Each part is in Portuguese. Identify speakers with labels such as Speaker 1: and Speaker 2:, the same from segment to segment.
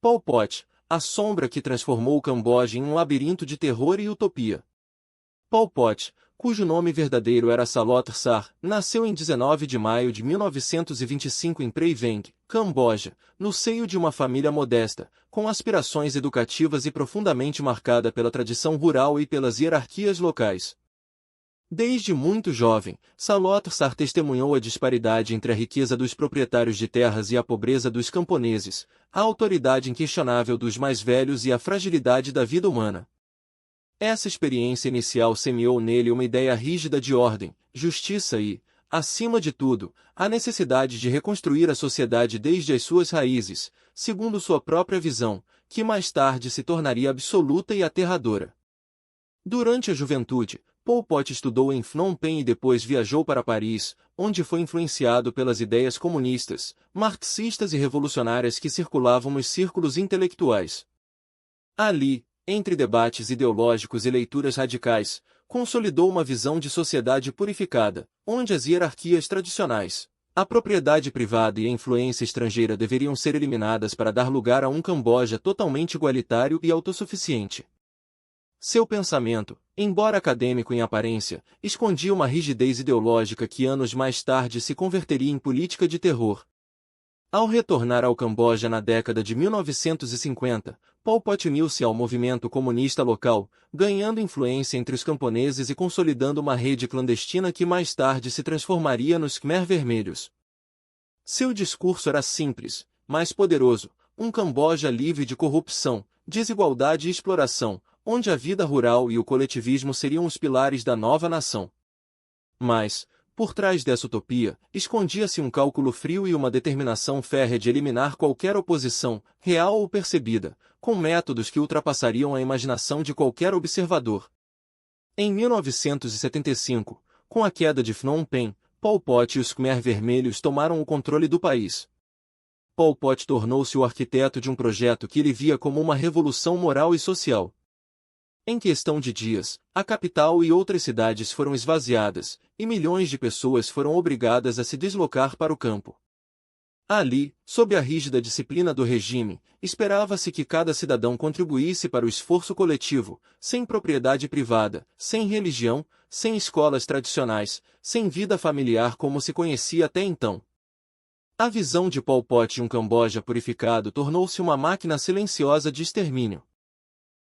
Speaker 1: Pol Pot, a sombra que transformou o Camboja em um labirinto de terror e utopia. Pol Pot, cujo nome verdadeiro era Salot Sar, nasceu em 19 de maio de 1925 em Prey Veng, Camboja, no seio de uma família modesta, com aspirações educativas e profundamente marcada pela tradição rural e pelas hierarquias locais. Desde muito jovem, Salot Sar testemunhou a disparidade entre a riqueza dos proprietários de terras e a pobreza dos camponeses, a autoridade inquestionável dos mais velhos e a fragilidade da vida humana. Essa experiência inicial semeou nele uma ideia rígida de ordem, justiça e, acima de tudo, a necessidade de reconstruir a sociedade desde as suas raízes, segundo sua própria visão, que mais tarde se tornaria absoluta e aterradora. Durante a juventude, Pol Pot estudou em Phnom Penh e depois viajou para Paris, onde foi influenciado pelas ideias comunistas, marxistas e revolucionárias que circulavam nos círculos intelectuais. Ali, entre debates ideológicos e leituras radicais, consolidou uma visão de sociedade purificada, onde as hierarquias tradicionais, a propriedade privada e a influência estrangeira deveriam ser eliminadas para dar lugar a um Camboja totalmente igualitário e autossuficiente. Seu pensamento, embora acadêmico em aparência, escondia uma rigidez ideológica que anos mais tarde se converteria em política de terror. Ao retornar ao Camboja na década de 1950, Pol Pot uniu-se ao movimento comunista local, ganhando influência entre os camponeses e consolidando uma rede clandestina que mais tarde se transformaria nos Khmer Vermelhos. Seu discurso era simples, mas poderoso, um Camboja livre de corrupção, desigualdade e exploração, onde a vida rural e o coletivismo seriam os pilares da nova nação. Mas, por trás dessa utopia, escondia-se um cálculo frio e uma determinação férrea de eliminar qualquer oposição, real ou percebida, com métodos que ultrapassariam a imaginação de qualquer observador. Em 1975, com a queda de Phnom Penh, Pol Pot e os Khmer Vermelhos tomaram o controle do país. Pol Pot tornou-se o arquiteto de um projeto que ele via como uma revolução moral e social. Em questão de dias, a capital e outras cidades foram esvaziadas, e milhões de pessoas foram obrigadas a se deslocar para o campo. Ali, sob a rígida disciplina do regime, esperava-se que cada cidadão contribuísse para o esforço coletivo, sem propriedade privada, sem religião, sem escolas tradicionais, sem vida familiar como se conhecia até então. A visão de Pol Pot de um Camboja purificado tornou-se uma máquina silenciosa de extermínio.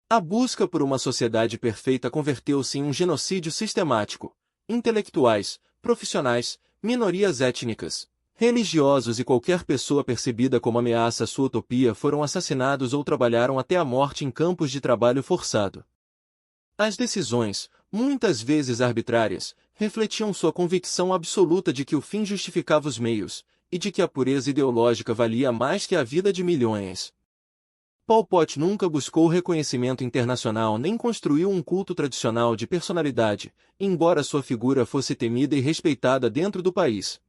Speaker 1: A busca por uma sociedade perfeita converteu-se em um genocídio sistemático. Intelectuais, profissionais, minorias étnicas, religiosos e qualquer pessoa percebida como ameaça à sua utopia foram assassinados ou trabalharam até a morte em campos de trabalho forçado. As decisões, muitas vezes arbitrárias, refletiam sua convicção absoluta de que o fim justificava os meios, e de que a pureza ideológica valia mais que a vida de milhões. Pol Pot nunca buscou reconhecimento internacional nem construiu um culto tradicional de personalidade, embora sua figura fosse temida e respeitada dentro do país.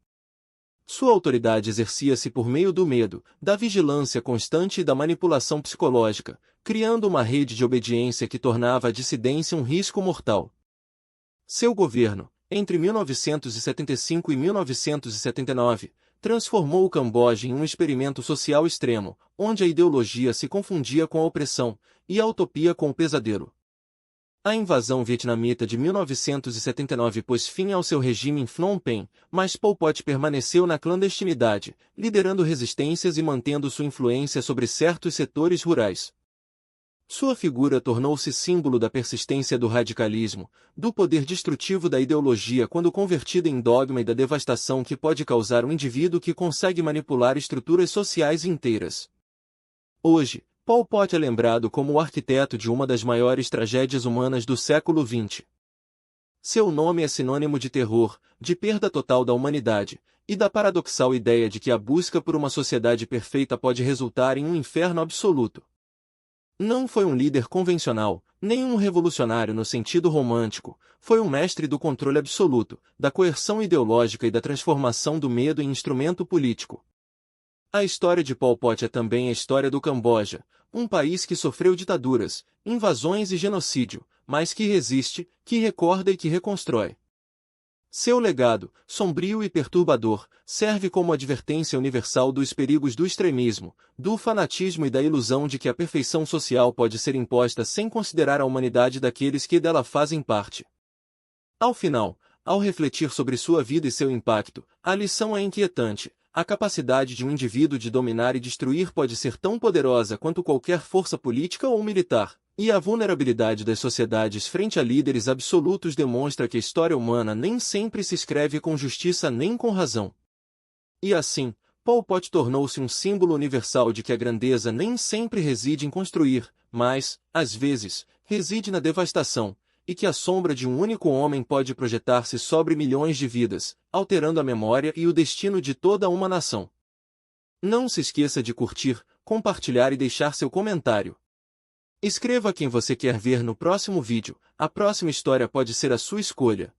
Speaker 1: Sua autoridade exercia-se por meio do medo, da vigilância constante e da manipulação psicológica, criando uma rede de obediência que tornava a dissidência um risco mortal. Seu governo, entre 1975 e 1979, transformou o Camboja em um experimento social extremo, onde a ideologia se confundia com a opressão, e a utopia com o pesadelo. A invasão vietnamita de 1979 pôs fim ao seu regime em Phnom Penh, mas Pol Pot permaneceu na clandestinidade, liderando resistências e mantendo sua influência sobre certos setores rurais. Sua figura tornou-se símbolo da persistência do radicalismo, do poder destrutivo da ideologia quando convertida em dogma e da devastação que pode causar um indivíduo que consegue manipular estruturas sociais inteiras. Hoje, Pol Pot é lembrado como o arquiteto de uma das maiores tragédias humanas do século XX. Seu nome é sinônimo de terror, de perda total da humanidade, e da paradoxal ideia de que a busca por uma sociedade perfeita pode resultar em um inferno absoluto. Não foi um líder convencional, nem um revolucionário no sentido romântico, foi um mestre do controle absoluto, da coerção ideológica e da transformação do medo em instrumento político. A história de Pol Pot é também a história do Camboja, um país que sofreu ditaduras, invasões e genocídio, mas que resiste, que recorda e que reconstrói. Seu legado, sombrio e perturbador, serve como advertência universal dos perigos do extremismo, do fanatismo e da ilusão de que a perfeição social pode ser imposta sem considerar a humanidade daqueles que dela fazem parte. Ao final, ao refletir sobre sua vida e seu impacto, a lição é inquietante. A capacidade de um indivíduo de dominar e destruir pode ser tão poderosa quanto qualquer força política ou militar, e a vulnerabilidade das sociedades frente a líderes absolutos demonstra que a história humana nem sempre se escreve com justiça nem com razão. E assim, Pol Pot tornou-se um símbolo universal de que a grandeza nem sempre reside em construir, mas, às vezes, reside na devastação, e que a sombra de um único homem pode projetar-se sobre milhões de vidas, alterando a memória e o destino de toda uma nação. Não se esqueça de curtir, compartilhar e deixar seu comentário. Escreva quem você quer ver no próximo vídeo, a próxima história pode ser a sua escolha.